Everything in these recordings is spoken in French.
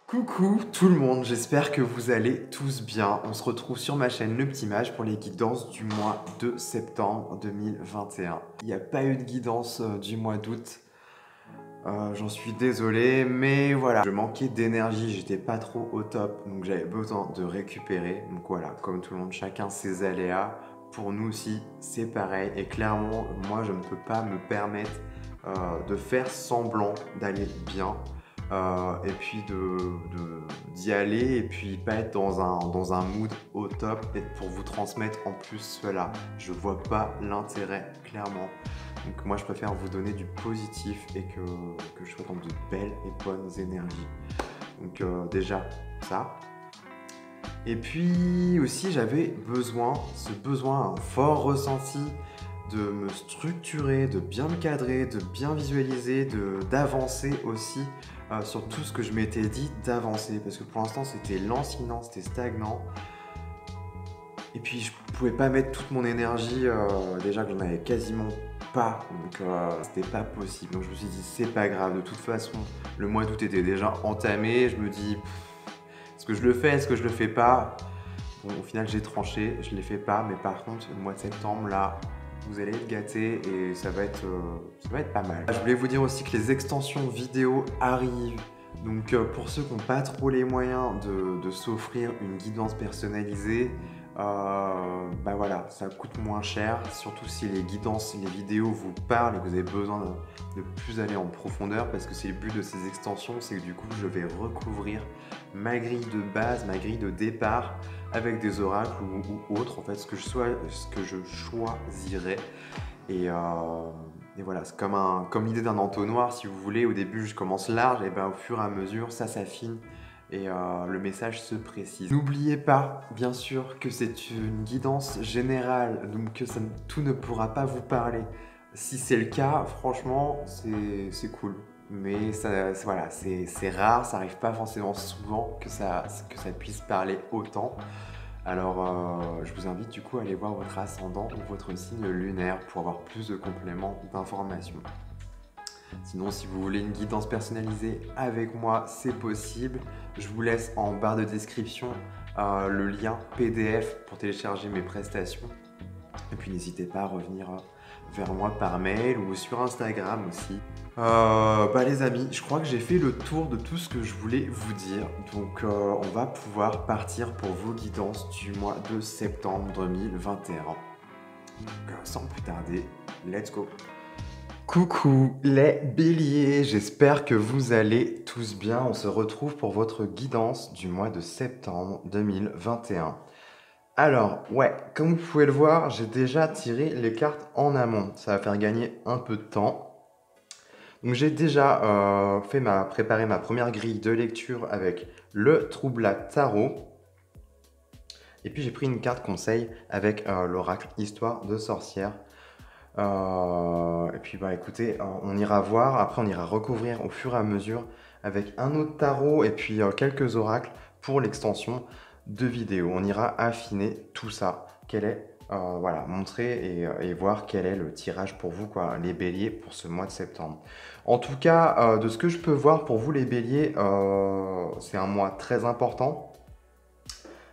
Coucou tout le monde, j'espère que vous allez tous bien. On se retrouve sur ma chaîne Le Petit Mage pour les guidances du mois de septembre 2021. Il n'y a pas eu de guidance du mois d'août, j'en suis désolé, mais voilà. Je manquais d'énergie, j'étais pas trop au top, donc j'avais besoin de récupérer. Donc voilà, comme tout le monde, chacun ses aléas. Pour nous aussi, c'est pareil. Et clairement, moi, je ne peux pas me permettre de faire semblant d'aller bien. Et puis d'y aller et puis pas être dans un mood au top et pour vous transmettre en plus cela. Je vois pas l'intérêt, clairement. Donc moi je préfère vous donner du positif et que je sois dans de belles et bonnes énergies. Donc déjà ça. Et puis aussi j'avais ce besoin fort ressenti de me structurer, de bien me cadrer, de bien visualiser, d'avancer aussi sur tout ce que je m'étais dit d'avancer. Parce que pour l'instant, c'était lancinant, c'était stagnant. Et puis, je pouvais pas mettre toute mon énergie, déjà que j'en avais quasiment pas. Donc, c'était pas possible. Donc, je me suis dit, c'est pas grave. De toute façon, le mois d'août était déjà entamé. Je me dis, est-ce que je le fais, est-ce que je le fais pas? Bon, au final, j'ai tranché, je l'ai fait pas. Mais par contre, le mois de septembre, là, vous allez être gâtés et ça va être pas mal. Je voulais vous dire aussi que les extensions vidéo arrivent. Donc pour ceux qui n'ont pas trop les moyens de s'offrir une guidance personnalisée, bah voilà, ça coûte moins cher. Surtout si les guidances, les vidéos vous parlent et que vous avez besoin de plus aller en profondeur, parce que c'est le but de ces extensions, c'est que du coup je vais recouvrir ma grille de base, ma grille de départ avec des oracles ou autres, en fait, ce que je choisirais. Et voilà, c'est comme l'idée d'un entonnoir, si vous voulez. Au début, je commence large, et ben, au fur et à mesure, ça s'affine et le message se précise. N'oubliez pas, bien sûr, que c'est une guidance générale, donc que tout ne pourra pas vous parler. Si c'est le cas, franchement, c'est cool. Mais voilà, c'est rare, ça n'arrive pas forcément souvent que ça puisse parler autant. Alors, je vous invite du coup à aller voir votre ascendant ou votre signe lunaire pour avoir plus de compléments d'informations. Sinon, si vous voulez une guidance personnalisée avec moi, c'est possible. Je vous laisse en barre de description le lien PDF pour télécharger mes prestations. Et puis n'hésitez pas à revenir vers moi par mail ou sur Instagram aussi. Bah les amis, je crois que j'ai fait le tour de tout ce que je voulais vous dire. Donc on va pouvoir partir pour vos guidances du mois de septembre 2021. Donc sans plus tarder, let's go! Coucou les béliers, j'espère que vous allez tous bien. On se retrouve pour votre guidance du mois de septembre 2021. Alors, ouais, comme vous pouvez le voir, j'ai déjà tiré les cartes en amont. Ça va faire gagner un peu de temps. Donc j'ai déjà préparé ma première grille de lecture avec le Troubla Tarot. Et puis j'ai pris une carte conseil avec l'oracle Histoire de sorcière. Et puis bah écoutez, on ira voir, après on ira recouvrir au fur et à mesure avec un autre tarot et puis quelques oracles pour l'extension de vidéo. On ira affiner tout ça, voilà, montrer et voir quel est le tirage pour vous, quoi, les béliers, pour ce mois de septembre. En tout cas, de ce que je peux voir pour vous les béliers, c'est un mois très important.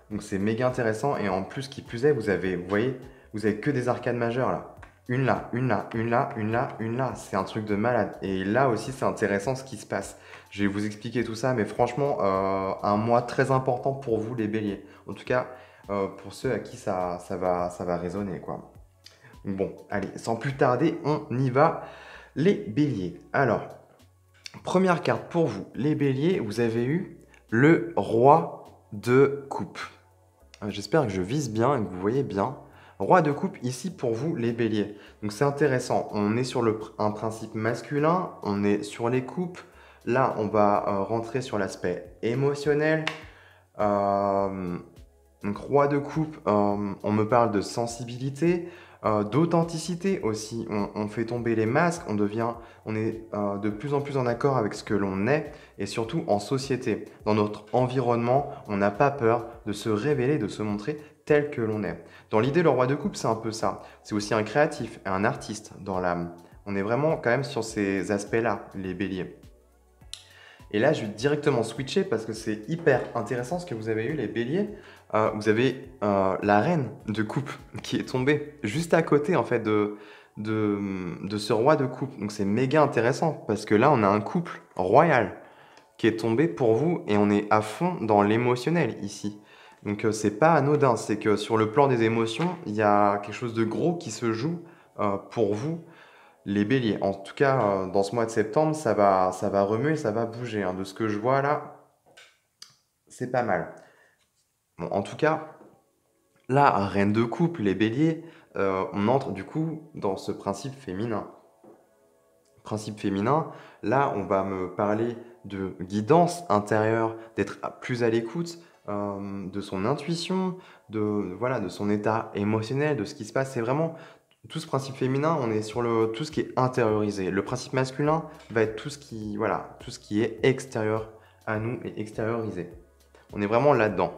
Donc c'est méga intéressant et en plus, qui plus est, vous voyez, vous avez que des arcanes majeures là. Une là, une là, une là, une là, une là. C'est un truc de malade. Et là aussi, c'est intéressant ce qui se passe. Je vais vous expliquer tout ça, mais franchement, un mois très important pour vous, les béliers. En tout cas, pour ceux à qui ça va résonner, quoi. Bon, allez, sans plus tarder, on y va, les béliers. Alors, première carte pour vous, les béliers, vous avez eu le roi de coupe. J'espère que je vise bien et que vous voyez bien. Roi de coupe ici pour vous les béliers. Donc c'est intéressant, on est sur un principe masculin, on est sur les coupes. Là on va rentrer sur l'aspect émotionnel. Donc roi de coupe, on me parle de sensibilité, d'authenticité aussi. On fait tomber les masques, on est de plus en plus en accord avec ce que l'on est et surtout en société. Dans notre environnement, on n'a pas peur de se révéler, de se montrer tel que l'on est. Dans l'idée, le roi de coupe, c'est un peu ça. C'est aussi un créatif et un artiste dans l'âme. On est vraiment quand même sur ces aspects-là, les béliers. Et là, je vais directement switcher parce que c'est hyper intéressant ce que vous avez eu, les béliers. Vous avez la reine de coupe qui est tombée juste à côté en fait de ce roi de coupe. Donc c'est méga intéressant parce que là, on a un couple royal qui est tombé pour vous et on est à fond dans l'émotionnel ici. Donc c'est pas anodin, c'est que sur le plan des émotions, il y a quelque chose de gros qui se joue pour vous, les béliers. En tout cas, dans ce mois de septembre, ça va remuer, ça va bouger, hein. De ce que je vois là, c'est pas mal. Bon, en tout cas, là, reine de coupe, les béliers, on entre du coup dans ce principe féminin. Principe féminin, là, on va me parler de guidance intérieure, d'être plus à l'écoute de son intuition, voilà, de son état émotionnel, de ce qui se passe. C'est vraiment tout ce principe féminin, on est sur tout ce qui est intériorisé. Le principe masculin va être tout ce qui, voilà, tout ce qui est extérieur à nous et extériorisé. On est vraiment là-dedans.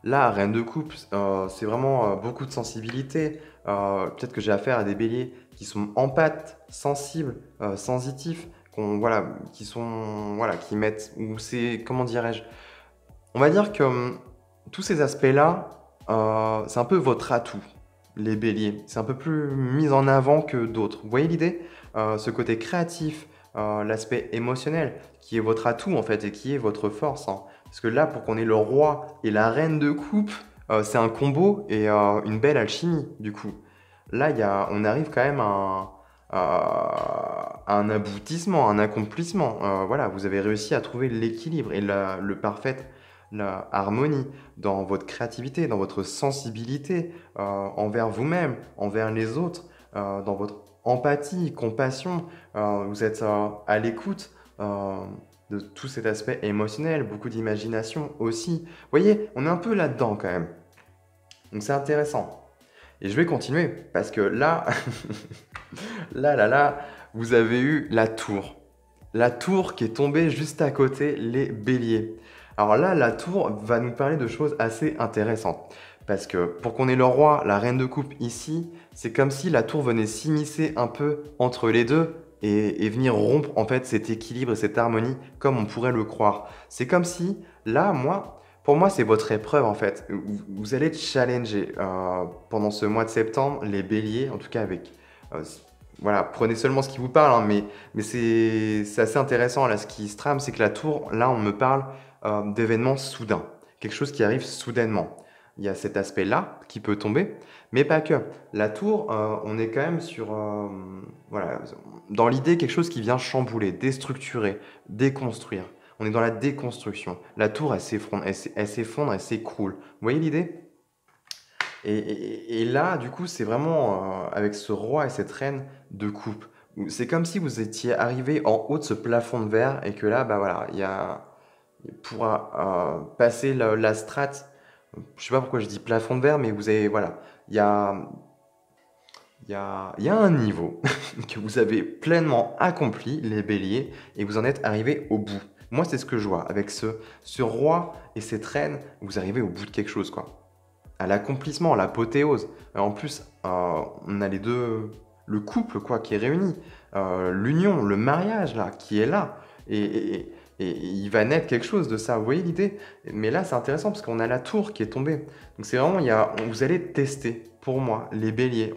Là, reine de coupe, c'est vraiment beaucoup de sensibilité. Peut-être que j'ai affaire à des béliers qui sont empathes, sensibles, sensitifs, voilà, qui sont, voilà, qui mettent, ou c'est, comment dirais-je, on va dire que tous ces aspects-là, c'est un peu votre atout, les béliers. C'est un peu plus mis en avant que d'autres. Vous voyez l'idée? Ce côté créatif, l'aspect émotionnel, qui est votre atout en fait, et qui est votre force, hein. Parce que là, pour qu'on ait le roi et la reine de coupe, c'est un combo et une belle alchimie, du coup. Là, on arrive quand même à un aboutissement, un accomplissement. Voilà, vous avez réussi à trouver l'équilibre et le parfait, la harmonie dans votre créativité, dans votre sensibilité envers vous-même, envers les autres, dans votre empathie, compassion. Vous êtes à l'écoute de tout cet aspect émotionnel, beaucoup d'imagination aussi. Vous voyez, on est un peu là-dedans quand même. Donc c'est intéressant. Et je vais continuer parce que là, là, vous avez eu la tour. La tour qui est tombée juste à côté, les béliers. Alors là, la tour va nous parler de choses assez intéressantes. Parce que pour qu'on ait le roi, la reine de coupe ici, c'est comme si la tour venait s'immiscer un peu entre les deux et venir rompre en fait cet équilibre et cette harmonie comme on pourrait le croire. C'est comme si, là, pour moi, c'est votre épreuve en fait. Vous allez challenger pendant ce mois de septembre les béliers, en tout cas avec... voilà, prenez seulement ce qui vous parle, hein, mais c'est assez intéressant là, ce qui se trame, c'est que la tour, là, on me parle d'événements soudains, quelque chose qui arrive soudainement. Il y a cet aspect-là qui peut tomber, mais pas que. La tour, on est quand même sur, voilà, dans l'idée, quelque chose qui vient chambouler, déstructurer, déconstruire. On est dans la déconstruction. La tour, elle s'effondre, elle s'écroule. Vous voyez l'idée? Et là, du coup, c'est vraiment avec ce roi et cette reine de coupe. C'est comme si vous étiez arrivé en haut de ce plafond de verre et que là, bah voilà, pour passer la strate, je sais pas pourquoi je dis plafond de verre, mais vous avez, voilà, il y a un niveau que vous avez pleinement accompli, les béliers, et vous en êtes arrivé au bout. Moi, c'est ce que je vois. Avec ce roi et cette reine, vous arrivez au bout de quelque chose, quoi. À l'accomplissement, à l'apothéose. En plus, on a les deux, le couple quoi, qui est réuni, l'union, le mariage là, qui est là, et il va naître quelque chose de ça. Vous voyez l'idée? Mais là, c'est intéressant parce qu'on a la tour qui est tombée. Donc c'est vraiment, vous allez tester, pour moi, les béliers.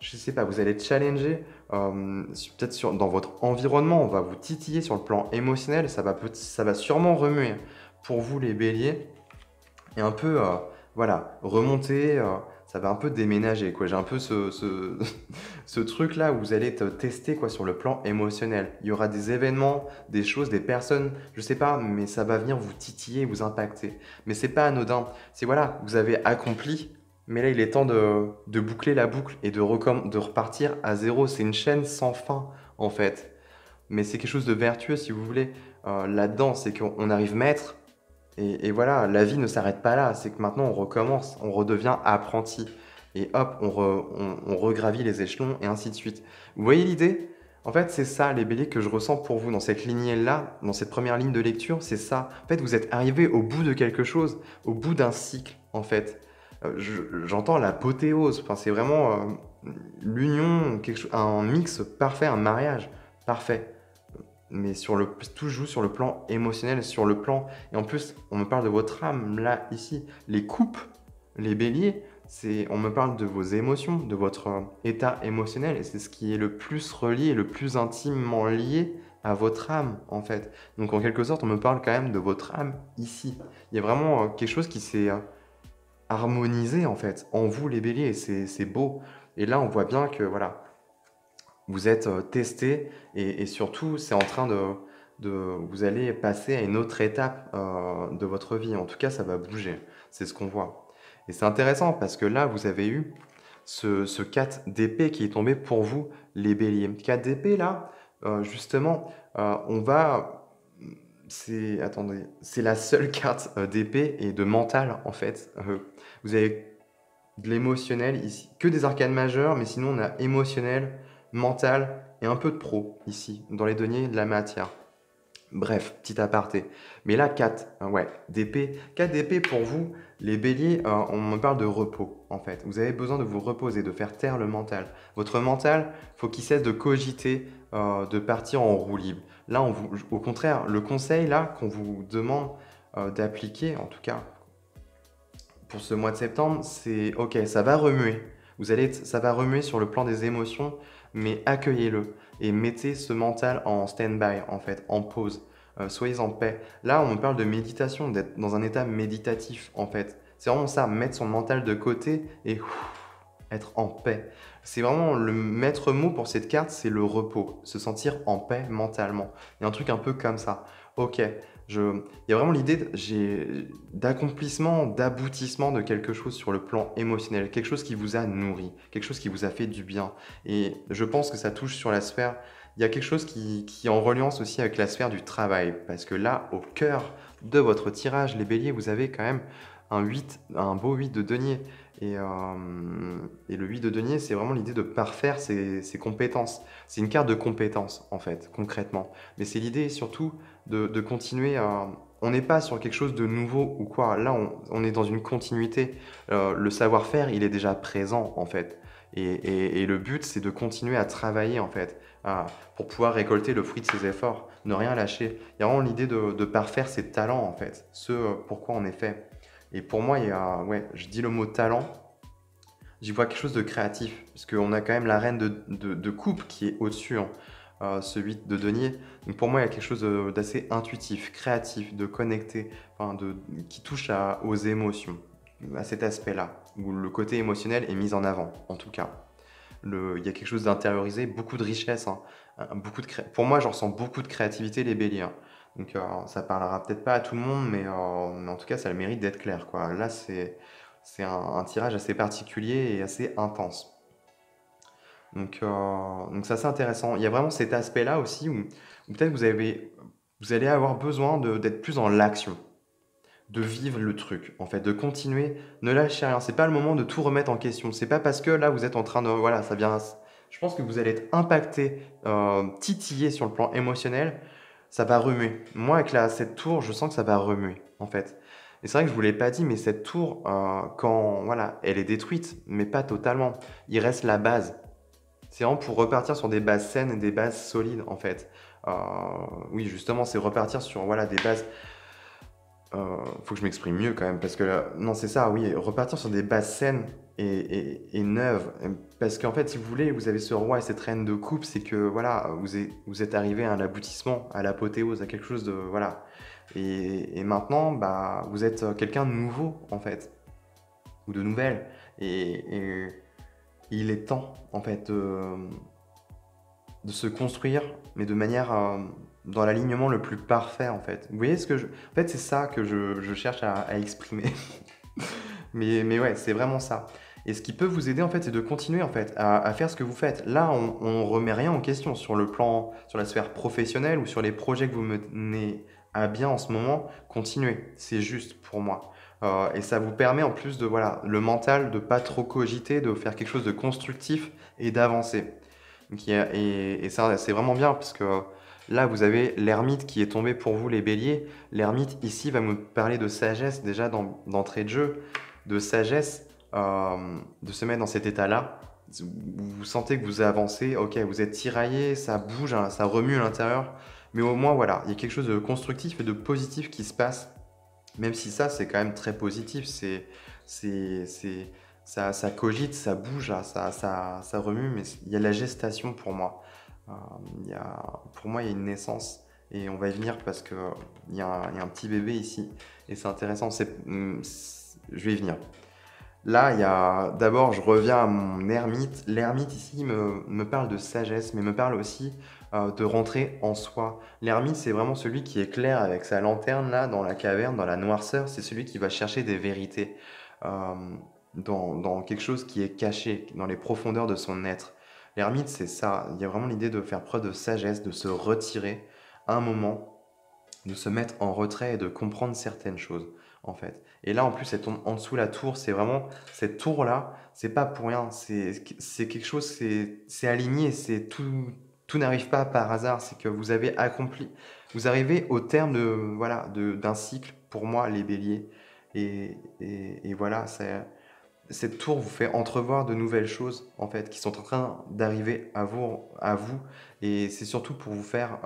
Je sais pas, vous allez challenger, peut-être dans votre environnement, on va vous titiller sur le plan émotionnel, ça va sûrement remuer pour vous les béliers, et un peu... voilà, remonter, ça va un peu déménager, quoi. J'ai un peu ce truc-là où vous allez être testé, quoi, sur le plan émotionnel. Il y aura des événements, des choses, des personnes, je sais pas, mais ça va venir vous titiller, vous impacter. Mais c'est pas anodin. C'est voilà, vous avez accompli, mais là, il est temps de boucler la boucle et de repartir à zéro. C'est une chaîne sans fin, en fait. Mais c'est quelque chose de vertueux, si vous voulez. Là-dedans, c'est qu'on arrive maître. Et voilà, la vie ne s'arrête pas là, c'est que maintenant on recommence, on redevient apprenti. Et hop, on regravit les échelons et ainsi de suite. Vous voyez l'idée? En fait, c'est ça les béliers que je ressens pour vous dans cette lignée-là, dans cette première ligne de lecture, c'est ça. En fait, vous êtes arrivé au bout de quelque chose, au bout d'un cycle, en fait. J'entends l'apothéose, enfin, c'est vraiment l'union, un mix parfait, un mariage parfait. mais tout joue sur le plan émotionnel, sur le plan... Et en plus, on me parle de votre âme, là, ici. Les coupes, les béliers, on me parle de vos émotions, de votre état émotionnel. Et c'est ce qui est le plus relié, le plus intimement lié à votre âme, en fait. Donc, en quelque sorte, on me parle quand même de votre âme ici. Il y a vraiment quelque chose qui s'est harmonisé, en fait, en vous, les béliers. Et c'est beau. Et là, on voit bien que, voilà, vous êtes testé et surtout, c'est en train vous allez passer à une autre étape de votre vie. En tout cas, ça va bouger. C'est ce qu'on voit. Et c'est intéressant parce que là, vous avez eu ce 4 d'épée qui est tombé pour vous, les béliers. 4 d'épée, là, justement, on va... Attendez, c'est la seule carte d'épée et de mental, en fait. Vous avez de l'émotionnel ici. Que des arcanes majeures, mais sinon, on a émotionnel, mental et un peu de pro ici, dans les deniers de la matière. Bref, petit aparté. Mais là, 4, ouais, d'épée. 4 d'épée pour vous, les béliers, on me parle de repos, en fait. Vous avez besoin de vous reposer, de faire taire le mental. Votre mental, faut qu'il cesse de cogiter, de partir en roue libre. Là, au contraire, le conseil là qu'on vous demande d'appliquer, en tout cas pour ce mois de septembre, c'est ok, ça va remuer. Ça va remuer sur le plan des émotions, mais accueillez-le et mettez ce mental en stand-by, en fait, en pause. Soyez en paix. Là, on me parle de méditation, d'être dans un état méditatif, en fait. C'est vraiment ça, mettre son mental de côté et être en paix. C'est vraiment le maître mot pour cette carte, c'est le repos, se sentir en paix mentalement. Il y a un truc un peu comme ça. Ok, il y a vraiment l'idée d'accomplissement, d'aboutissement de quelque chose sur le plan émotionnel, quelque chose qui vous a nourri, quelque chose qui vous a fait du bien. Et je pense que ça touche sur la sphère, il y a quelque chose qui est en reliance aussi avec la sphère du travail, parce que là, au cœur de votre tirage, les béliers, vous avez quand même un beau 8 de denier. Et le 8 de denier, c'est vraiment l'idée de parfaire ses compétences. C'est une carte de compétences, en fait, concrètement. Mais c'est l'idée surtout de continuer à... On n'est pas sur quelque chose de nouveau ou quoi. Là, on est dans une continuité. Le savoir-faire, il est déjà présent, en fait. Et le but, c'est de continuer à travailler, en fait, pour pouvoir récolter le fruit de ses efforts. Ne rien lâcher. Il y a vraiment l'idée de parfaire ses talents, en fait. Ce pourquoi on est fait. Et pour moi, ouais, je dis le mot talent, j'y vois quelque chose de créatif, parce qu'on a quand même la reine de coupe qui est au-dessus, hein, ce 8 de denier. Donc pour moi, il y a quelque chose d'assez intuitif, créatif, de connecté, enfin qui touche aux émotions, à cet aspect-là, où le côté émotionnel est mis en avant, en tout cas. Il y a quelque chose d'intériorisé, beaucoup de richesse, hein, pour moi, je ressens beaucoup de créativité, les béliers, hein. Donc ça parlera peut-être pas à tout le monde, mais en tout cas, ça a le mérite d'être clair, quoi. Là, c'est un tirage assez particulier et assez intense. Donc c'est assez intéressant. Il y a vraiment cet aspect-là aussi où peut-être vous allez avoir besoin d'être plus dans l'action, de vivre le truc, en fait, de continuer. Ne lâchez rien. C'est pas le moment de tout remettre en question. C'est pas parce que là, vous êtes en train de... Voilà, ça vient... Je pense que vous allez être impacté, titillé sur le plan émotionnel. Ça va remuer. Moi, avec cette tour, je sens que ça va remuer, en fait. Et c'est vrai que je ne vous l'ai pas dit, mais cette tour, voilà, elle est détruite, mais pas totalement. Il reste la base. C'est vraiment pour repartir sur des bases saines et des bases solides, en fait. Oui, justement, c'est repartir sur voilà, des bases... faut que je m'exprime mieux quand même, parce que non, c'est ça, oui, repartir sur des bases saines et neuves. Parce qu'en fait, si vous voulez, vous avez ce roi et cette reine de coupe, c'est que voilà, vous êtes arrivé à l'aboutissement, à l'apothéose, à quelque chose de... Voilà. Et maintenant, bah, vous êtes quelqu'un de nouveau, en fait, ou de nouvelle. Et il est temps, en fait, de se construire, mais de manière... dans l'alignement le plus parfait, en fait. Vous voyez ce que En fait, c'est ça que je cherche à exprimer. mais ouais, c'est vraiment ça. Et ce qui peut vous aider, en fait, c'est de continuer, en fait, à faire ce que vous faites. Là, on remet rien en question sur la sphère professionnelle ou sur les projets que vous menez à bien en ce moment. Continuez, c'est juste pour moi. Et ça vous permet, en plus de, voilà, le mental, de pas trop cogiter, de faire quelque chose de constructif et d'avancer. Et ça, c'est vraiment bien, parce que là, vous avez l'ermite qui est tombé pour vous, les béliers. L'ermite, ici, va me parler de sagesse, déjà d'entrée de jeu, de sagesse, de se mettre dans cet état-là. Vous sentez que vous avancez, ok, vous êtes tiraillé, ça bouge, hein, ça remue à l'intérieur, Mais au moins, voilà, il y a quelque chose de constructif et de positif qui se passe, même si ça, c'est quand même très positif. Ça cogite, ça bouge, là, ça remue, mais il y a la gestation pour moi. Euh, pour moi, il y a une naissance. Et on va y venir parce qu'il y a un petit bébé ici. Et c'est intéressant. Je vais y venir. Là, d'abord, je reviens à mon ermite. L'ermite ici me parle de sagesse, mais me parle aussi de rentrer en soi. L'ermite, c'est vraiment celui qui éclaire avec sa lanterne là dans la caverne, dans la noirceur. C'est celui qui va chercher des vérités euh, dans quelque chose qui est caché, dans les profondeurs de son être. L'ermite, c'est ça. Il y a vraiment l'idée de faire preuve de sagesse, de se retirer à un moment, de se mettre en retrait et de comprendre certaines choses, en fait. Et là, en plus, elle tombe en dessous la tour. C'est vraiment cette tour-là, c'est pas pour rien. C'est quelque chose, c'est aligné. C'est tout n'arrive pas par hasard. C'est que vous avez accompli. Vous arrivez au terme voilà, d'un cycle. Pour moi, les béliers. Et voilà, cette tour vous fait entrevoir de nouvelles choses, en fait, qui sont en train d'arriver à vous. Et c'est surtout pour vous faire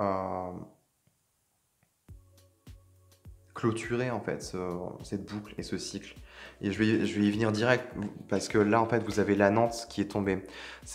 clôturer en fait cette boucle et ce cycle. Et je vais y venir direct parce que là en fait vous avez la Nantes qui est tombée.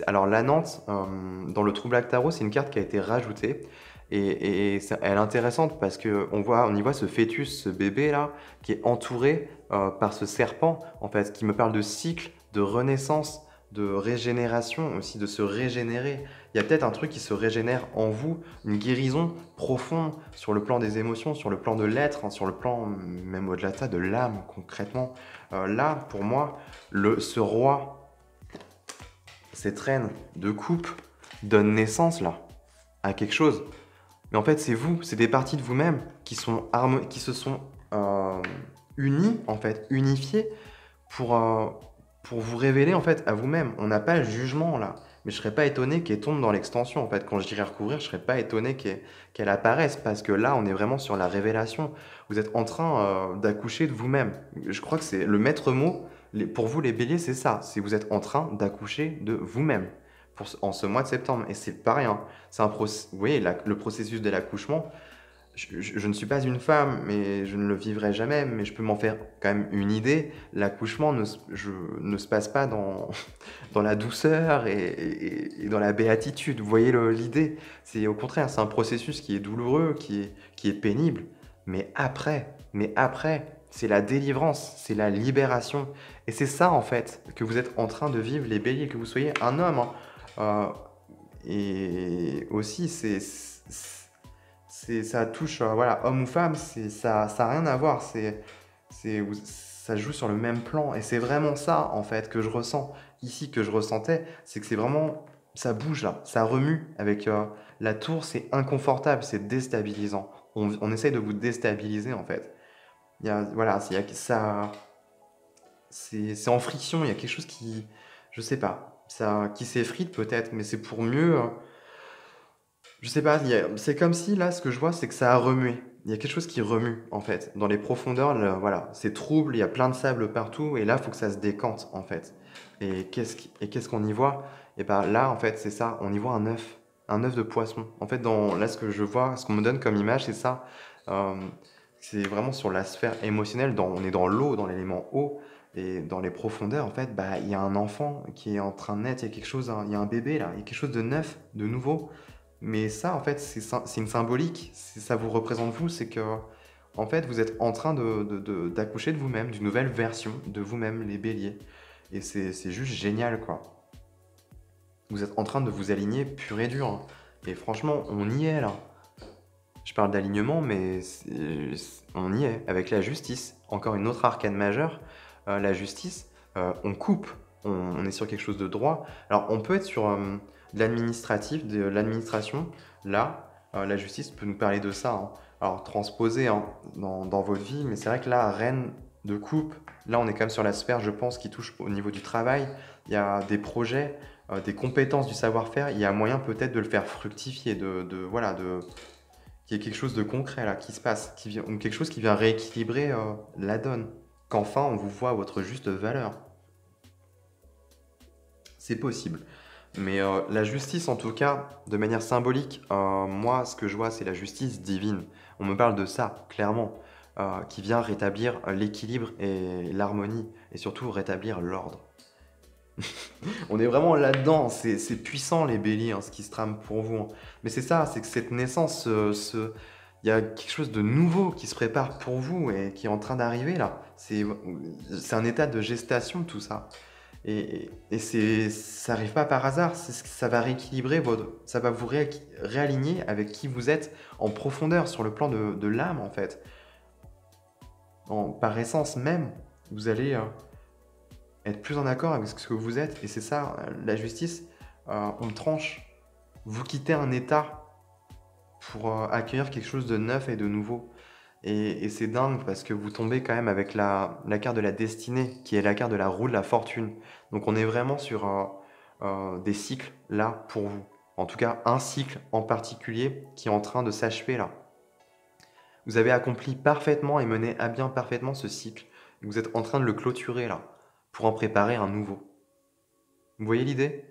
Alors la Nantes dans le True Black Tarot c'est une carte qui a été rajoutée et elle est intéressante parce que on y voit ce fœtus, ce bébé là qui est entouré par ce serpent en fait qui me parle de cycle, de renaissance, de régénération aussi, de se régénérer. Il y a peut-être un truc qui se régénère en vous, une guérison profonde sur le plan des émotions, sur le plan de l'être, hein, sur le plan même au-delà de ça, de l'âme concrètement. Là, pour moi, ce roi, cette reine de coupe donne naissance là à quelque chose. Mais en fait, c'est vous, c'est des parties de vous-même qui se sont unies, en fait, unifiées pour vous révéler en fait à vous-même. On n'a pas le jugement là. Mais je serais pas étonné qu'elle tombe dans l'extension. En fait, quand je dirais recouvrir, je serais pas étonné qu'elle apparaisse parce que là, on est vraiment sur la révélation. Vous êtes en train d'accoucher de vous-même. Je crois que c'est le maître mot. Pour vous, les béliers, c'est ça. C'est vous êtes en train d'accoucher de vous-même en ce mois de septembre. Et c'est pas rien. Vous voyez, le processus de l'accouchement. Je ne suis pas une femme, mais je ne le vivrai jamais, mais je peux m'en faire quand même une idée. L'accouchement ne se passe pas dans la douceur et dans la béatitude. Vous voyez l'idée? C'est au contraire, c'est un processus qui est douloureux, qui est pénible. Mais après, c'est la délivrance, c'est la libération. Et c'est ça, en fait, que vous êtes en train de vivre, les béliers, que vous soyez un homme, hein. Et aussi, ça touche, voilà, homme ou femme, ça n'a rien à voir. Ça joue sur le même plan. Et c'est vraiment ça, en fait, que je ressens ici, que je ressentais. C'est que c'est vraiment, ça bouge là, ça remue. Avec la tour, c'est inconfortable, c'est déstabilisant. On essaye de vous déstabiliser, en fait. Voilà, c'est en friction. Il y a quelque chose je sais pas, qui s'effrite peut-être, mais c'est pour mieux. Je sais pas, c'est comme si là, ce que je vois, c'est que ça a remué. Il y a quelque chose qui remue, en fait. Dans les profondeurs, voilà, c'est trouble, il y a plein de sable partout, et là, il faut que ça se décante, en fait. Et qu'est-ce qu'on y voit? Et ben là, en fait, c'est ça, on y voit un œuf de poisson. En fait, là, ce que je vois, ce qu'on me donne comme image, c'est ça. Euh, c'est vraiment sur la sphère émotionnelle, on est dans l'eau, dans l'élément eau, et dans les profondeurs, en fait, bah, il y a un enfant qui est en train de naître, il y a quelque chose, il y a un bébé là, il y a quelque chose de neuf, de nouveau. Mais ça, en fait, c'est une symbolique. Ça vous représente vous, c'est que, en fait, vous êtes en train d'accoucher de vous-même, d'une nouvelle version de vous-même, les béliers. Et c'est juste génial, quoi. Vous êtes en train de vous aligner pur et dur, hein. Et franchement, on y est, là. Je parle d'alignement, mais on y est, avec la justice. Encore une autre arcane majeure, la justice, on coupe, on est sur quelque chose de droit. Alors, on peut être sur de l'administratif, de l'administration. Là, la justice peut nous parler de ça, hein. Alors, transposer hein, dans votre vie, mais c'est vrai que là, reine de coupe, là, on est quand même sur la sphère, je pense, qui touche au niveau du travail. Il y a des projets, des compétences, du savoir-faire. Il y a moyen peut-être de le faire fructifier, voilà, qu'il y ait quelque chose de concret là qui se passe, ou quelque chose qui vient rééquilibrer la donne. Qu'enfin, on vous voit à votre juste valeur. C'est possible. Mais la justice, en tout cas, de manière symbolique, moi, ce que je vois, c'est la justice divine. On me parle de ça, clairement, qui vient rétablir l'équilibre et l'harmonie, et surtout rétablir l'ordre. On est vraiment là-dedans, c'est puissant les béliers, hein, ce qui se trame pour vous, hein. Mais c'est ça, c'est que cette naissance, il y a quelque chose de nouveau qui se prépare pour vous et qui est en train d'arriver là. C'est un état de gestation tout ça. Ça n'arrive pas par hasard, ça va rééquilibrer ça va vous réaligner avec qui vous êtes en profondeur sur le plan de l'âme en fait. Par essence même, vous allez être plus en accord avec ce que vous êtes. Et c'est ça, la justice, on tranche. Vous quittez un état pour accueillir quelque chose de neuf et de nouveau. Et c'est dingue parce que vous tombez quand même avec la carte de la destinée, qui est la carte de la roue de la fortune. Donc on est vraiment sur des cycles là pour vous. En tout cas, un cycle en particulier qui est en train de s'achever là. Vous avez accompli parfaitement et mené à bien parfaitement ce cycle. Vous êtes en train de le clôturer là, pour en préparer un nouveau. Vous voyez l'idée?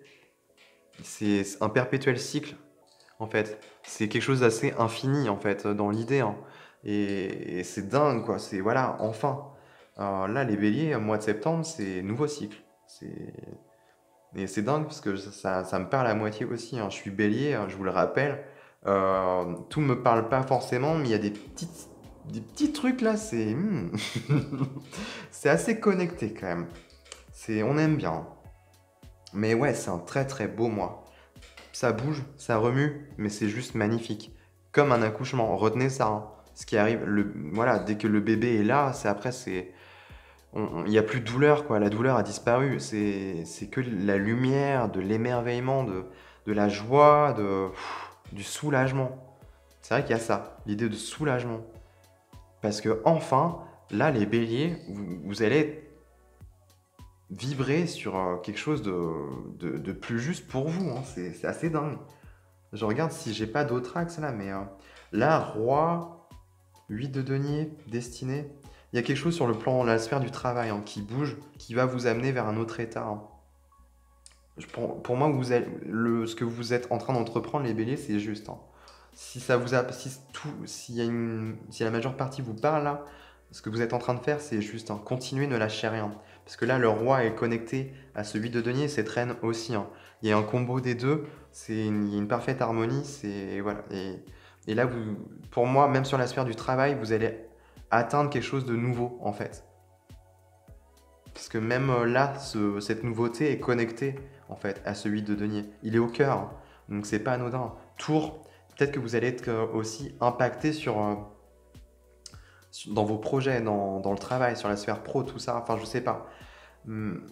C'est un perpétuel cycle, en fait. C'est quelque chose d'assez infini, en fait, dans l'idée, hein. Et c'est dingue, quoi. C'est, voilà, enfin. Là, les béliers, mois de septembre, c'est nouveau cycle. Et c'est dingue, parce que ça me parle à moitié aussi, hein. Je suis bélier, hein, je vous le rappelle. Tout me parle pas forcément, mais il y a des petits trucs, là, c'est assez connecté, quand même. On aime bien. Mais ouais, c'est un très très beau mois. Ça bouge, ça remue, mais c'est juste magnifique. Comme un accouchement, retenez ça, hein. Ce qui arrive, voilà, dès que le bébé est là, il n'y a plus de douleur, quoi. La douleur a disparu. C'est que la lumière, de l'émerveillement, de la joie, du soulagement. C'est vrai qu'il y a ça, l'idée de soulagement. Parce que enfin, là, les béliers, vous allez vibrer sur quelque chose de plus juste pour vous, hein. C'est assez dingue. Je regarde si j'ai pas d'autres axes là, mais là, roi, 8 de denier, destinée. Il y a quelque chose sur le plan, la sphère du travail, hein, qui bouge, qui va vous amener vers un autre état, hein. Pour moi, ce que vous êtes en train d'entreprendre, les béliers, c'est juste, hein. Si ça vous a, si tout, si la majeure partie vous parle là, ce que vous êtes en train de faire, c'est juste, hein, continuez, ne lâchez rien. Parce que là, le roi est connecté à ce 8 de denier et cette reine aussi, hein. Il y a un combo des deux, il y a une parfaite harmonie, voilà. Et là, pour moi, même sur la sphère du travail, vous allez atteindre quelque chose de nouveau, en fait. Parce que même là, cette nouveauté est connectée, en fait, à ce 8 de denier. Il est au cœur, hein. Donc c'est pas anodin. Tour, peut-être que vous allez être aussi impacté dans vos projets, dans le travail, sur la sphère pro, tout ça. Enfin, je sais pas. Hum,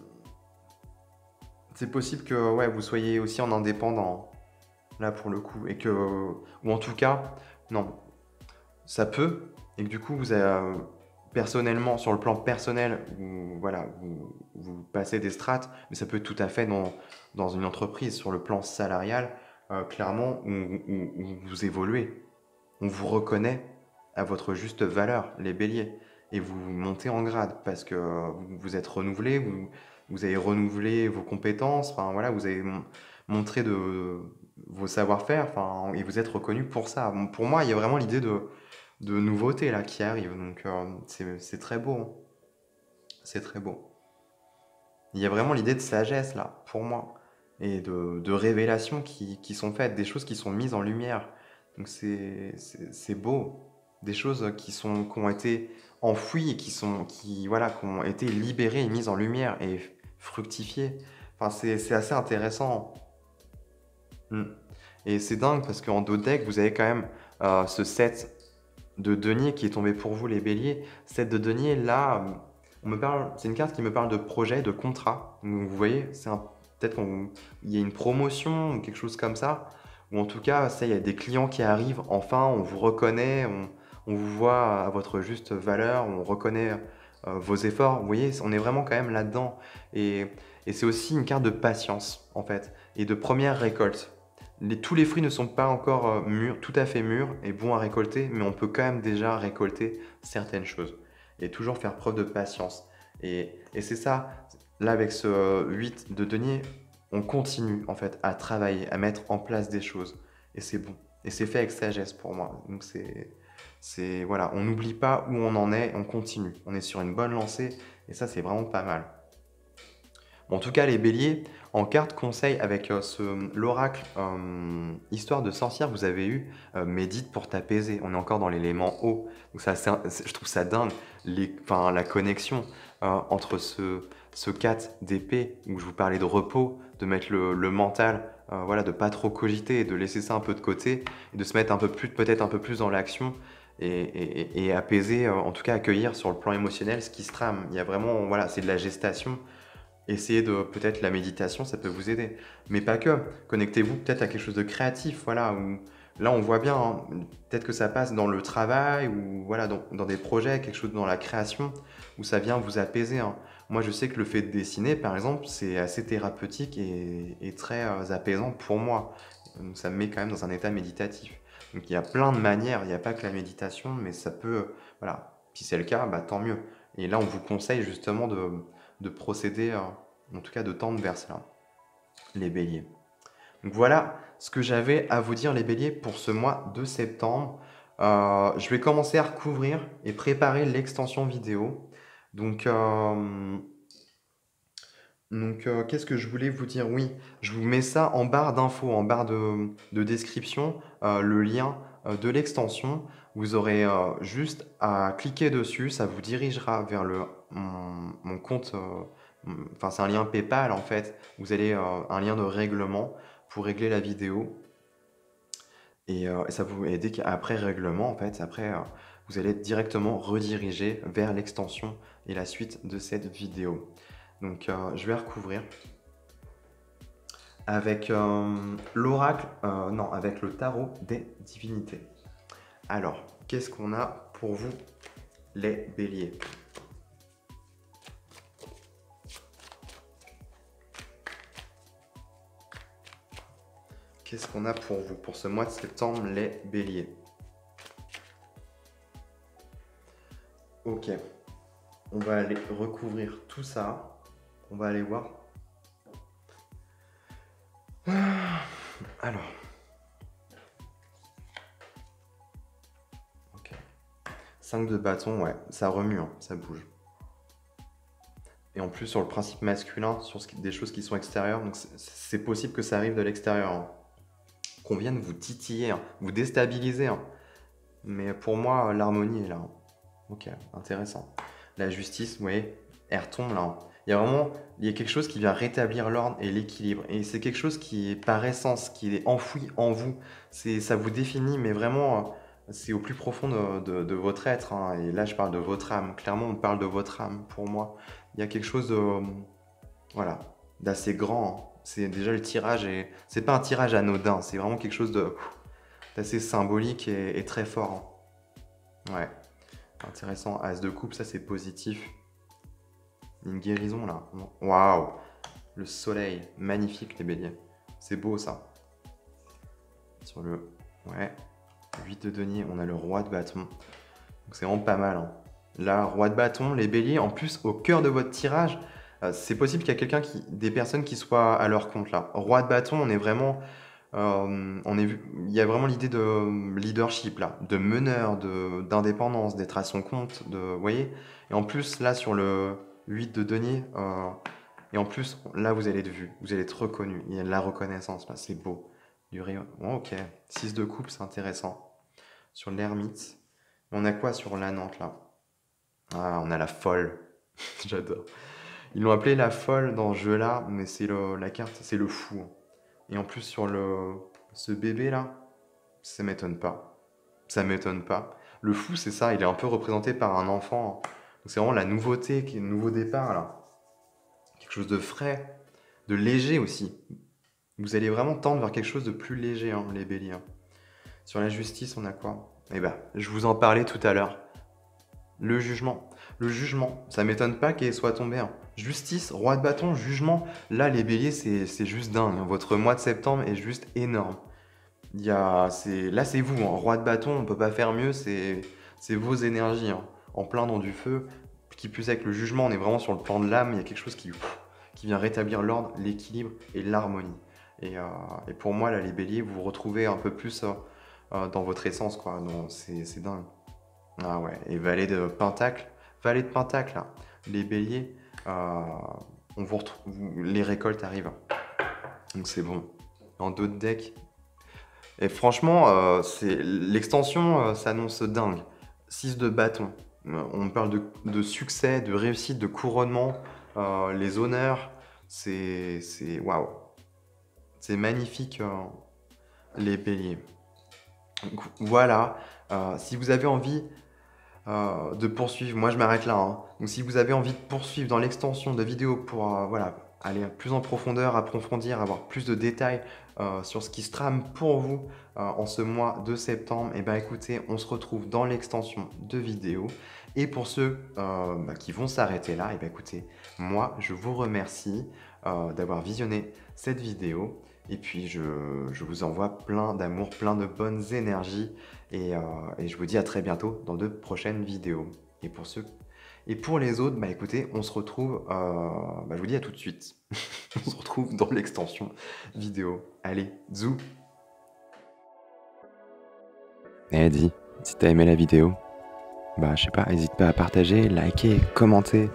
C'est possible que ouais, vous soyez aussi en indépendant, là, pour le coup. Ou en tout cas, non, ça peut. Et que du coup, personnellement, sur le plan personnel, voilà, vous passez des strates, mais ça peut tout à fait dans une entreprise, sur le plan salarial, clairement, où vous évoluez. On vous reconnaît à votre juste valeur, les béliers, et vous montez en grade parce que vous êtes renouvelé, vous avez renouvelé vos compétences, enfin voilà, vous avez montré vos savoir-faire, enfin, et vous êtes reconnu pour ça. Bon, pour moi, il y a vraiment l'idée de nouveauté là qui arrive, donc c'est très beau, hein. C'est très beau. Il y a vraiment l'idée de sagesse là, pour moi, et de révélations qui sont faites, des choses qui sont mises en lumière. Donc c'est beau, des choses qui ont été enfouies et voilà, qui ont été libérées et mises en lumière et fructifiées. Enfin, c'est assez intéressant. Mm. Et c'est dingue parce qu'en dos de deck, vous avez quand même ce 7 de denier qui est tombé pour vous, les béliers. 7 de denier, là, c'est une carte qui me parle de projet, de contrat. Donc, vous voyez, peut-être qu'il y a une promotion ou quelque chose comme ça. Ou en tout cas, ça, il y a des clients qui arrivent. Enfin, on vous reconnaît, on vous voit à votre juste valeur, on reconnaît vos efforts. Vous voyez, on est vraiment quand même là-dedans. Et c'est aussi une carte de patience, en fait, et de première récolte. Tous les fruits ne sont pas encore mûrs, tout à fait mûrs et bons à récolter, mais on peut quand même déjà récolter certaines choses. Et toujours faire preuve de patience. Et c'est ça, là avec ce 8 de denier, on continue en fait à travailler, à mettre en place des choses. Et c'est bon. Et c'est fait avec sagesse pour moi. Donc voilà, on n'oublie pas où on en est, on continue. On est sur une bonne lancée et ça, c'est vraiment pas mal. Bon, en tout cas, les béliers, en carte conseil avec l'oracle Histoire de sorcière, vous avez eu médite pour t'apaiser. On est encore dans l'élément eau. Donc ça, je trouve ça dingue, la connexion entre ce 4 d'épée où je vous parlais de repos, de mettre le mental, voilà, de pas trop cogiter et de laisser ça un peu de côté et de se mettre un peu plus, peut-être un peu plus dans l'action et apaiser, en tout cas accueillir sur le plan émotionnel ce qui se trame. Il y a vraiment, voilà, c'est de la gestation. Essayez de peut-être la méditation, ça peut vous aider. Mais pas que. Connectez-vous peut-être à quelque chose de créatif, voilà. Là, on voit bien, hein, peut-être que ça passe dans le travail ou voilà, dans des projets, quelque chose dans la création, où ça vient vous apaiser, hein. Moi, je sais que le fait de dessiner, par exemple, c'est assez thérapeutique et très apaisant pour moi. Donc, ça me met quand même dans un état méditatif. Donc, il y a plein de manières, il n'y a pas que la méditation, mais ça peut, voilà. Si c'est le cas, bah, tant mieux. Et là, on vous conseille justement de procéder, en tout cas de tendre vers cela, les béliers. Donc voilà ce que j'avais à vous dire, les béliers, pour ce mois de septembre. Je vais commencer à recouvrir et préparer l'extension vidéo. Qu'est-ce que je voulais vous dire? Oui, je vous mets ça en barre d'infos, en barre de description, le lien de l'extension. Vous aurez juste à cliquer dessus, ça vous dirigera vers mon compte. Enfin, c'est un lien PayPal en fait. Vous allez un lien de règlement pour régler la vidéo. Et dès qu'après règlement, en fait, vous allez être directement redirigé vers l'extension et la suite de cette vidéo. Donc, je vais recouvrir avec l'oracle, non, avec le tarot des divinités. Alors, qu'est-ce qu'on a pour vous, les béliers? Qu'est-ce qu'on a pour vous pour ce mois de septembre, les béliers? Ok, on va aller recouvrir tout ça. On va aller voir. Alors. Ok. 5 de bâton, ouais, ça remue, hein, ça bouge. Et en plus, sur le principe masculin, sur des choses qui sont extérieures, donc c'est possible que ça arrive de l'extérieur, hein. Qu'on vienne vous titiller, hein, vous déstabiliser, hein. Mais pour moi, l'harmonie est là, hein. Ok, intéressant. La justice, vous voyez, elle retombe là, hein. Il y a quelque chose qui vient rétablir l'ordre et l'équilibre. Et c'est quelque chose qui est par essence, qui est enfoui en vous. Ça vous définit, mais vraiment, c'est au plus profond de votre être, hein. Et là, je parle de votre âme. Clairement, on parle de votre âme pour moi. Il y a quelque chose voilà, d'assez grand, hein. C'est déjà le tirage, et c'est pas un tirage anodin, c'est vraiment quelque chose d'assez symbolique et très fort, hein. Ouais, intéressant. As de coupe, ça c'est positif. Une guérison là. Waouh! Le soleil, magnifique les béliers. C'est beau ça. Sur le... Ouais. 8 de denier, on a le roi de bâton. Donc c'est vraiment pas mal, hein. Là, roi de bâton, les béliers, en plus, au cœur de votre tirage, c'est possible qu'il y a des personnes qui soient à leur compte là. Roi de bâton, on est vraiment... il y a vraiment l'idée de leadership là, de meneur, d'indépendance, d'être à son compte, vous voyez. Et en plus, là, sur le 8 de denier, et en plus, là, vous allez être vu, vous allez être reconnu. Il y a de la reconnaissance là, c'est beau. Du rayon. Oh, ok. 6 de coupe, c'est intéressant. Sur l'ermite, on a quoi sur la Nantes là? Ah, on a la folle. J'adore. Ils l'ont appelé la folle dans ce jeu-là, mais c'est la carte, c'est le fou. Et en plus, sur ce bébé-là, ça m'étonne pas. Ça m'étonne pas. Le fou, c'est ça, il est un peu représenté par un enfant. C'est vraiment la nouveauté, le nouveau départ, là. Quelque chose de frais, de léger aussi. Vous allez vraiment tendre vers quelque chose de plus léger, hein, les béliers. Sur la justice, on a quoi? Eh ben, je vous en parlais tout à l'heure. Le jugement. Le jugement, ça m'étonne pas qu'il soit tombé, hein. Justice, roi de bâton, jugement. Là, les béliers, c'est juste dingue, hein. Votre mois de septembre est juste énorme. Là, c'est vous, hein. Roi de bâton, on peut pas faire mieux, c'est vos énergies, hein. En plein dans du feu. Qui plus avec le jugement, on est vraiment sur le plan de l'âme, il y a quelque chose qui vient rétablir l'ordre, l'équilibre et l'harmonie. Et pour moi, là, les béliers, vous vous retrouvez un peu plus dans votre essence, quoi. C'est dingue. Ah ouais, et valet de pentacle, là. Les béliers, on vous retrouve, les récoltes arrivent. Donc c'est bon. En d'autres decks. Et franchement, l'extension s'annonce dingue. 6 de bâton. On parle de succès, de réussite, de couronnement, les honneurs. C'est waouh. C'est magnifique, les béliers. Donc, voilà. Si vous avez envie de poursuivre, moi je m'arrête là, hein. Donc si vous avez envie de poursuivre dans l'extension de vidéos pour voilà, aller plus en profondeur, approfondir, avoir plus de détails sur ce qui se trame pour vous en ce mois de septembre, et ben écoutez, on se retrouve dans l'extension de vidéos. Et pour ceux qui vont s'arrêter là, et ben écoutez, moi je vous remercie d'avoir visionné cette vidéo. Et puis je vous envoie plein d'amour, plein de bonnes énergies. Et je vous dis à très bientôt dans de prochaines vidéos. Et pour les autres, bah écoutez, on se retrouve, je vous dis à tout de suite. On se retrouve dans l'extension vidéo. Allez, zou. Et dis, si t'as aimé la vidéo, je sais pas, n'hésite pas à partager, liker, commenter,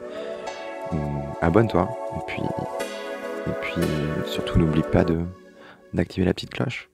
abonne-toi. Et puis surtout n'oublie pas d'activer la petite cloche.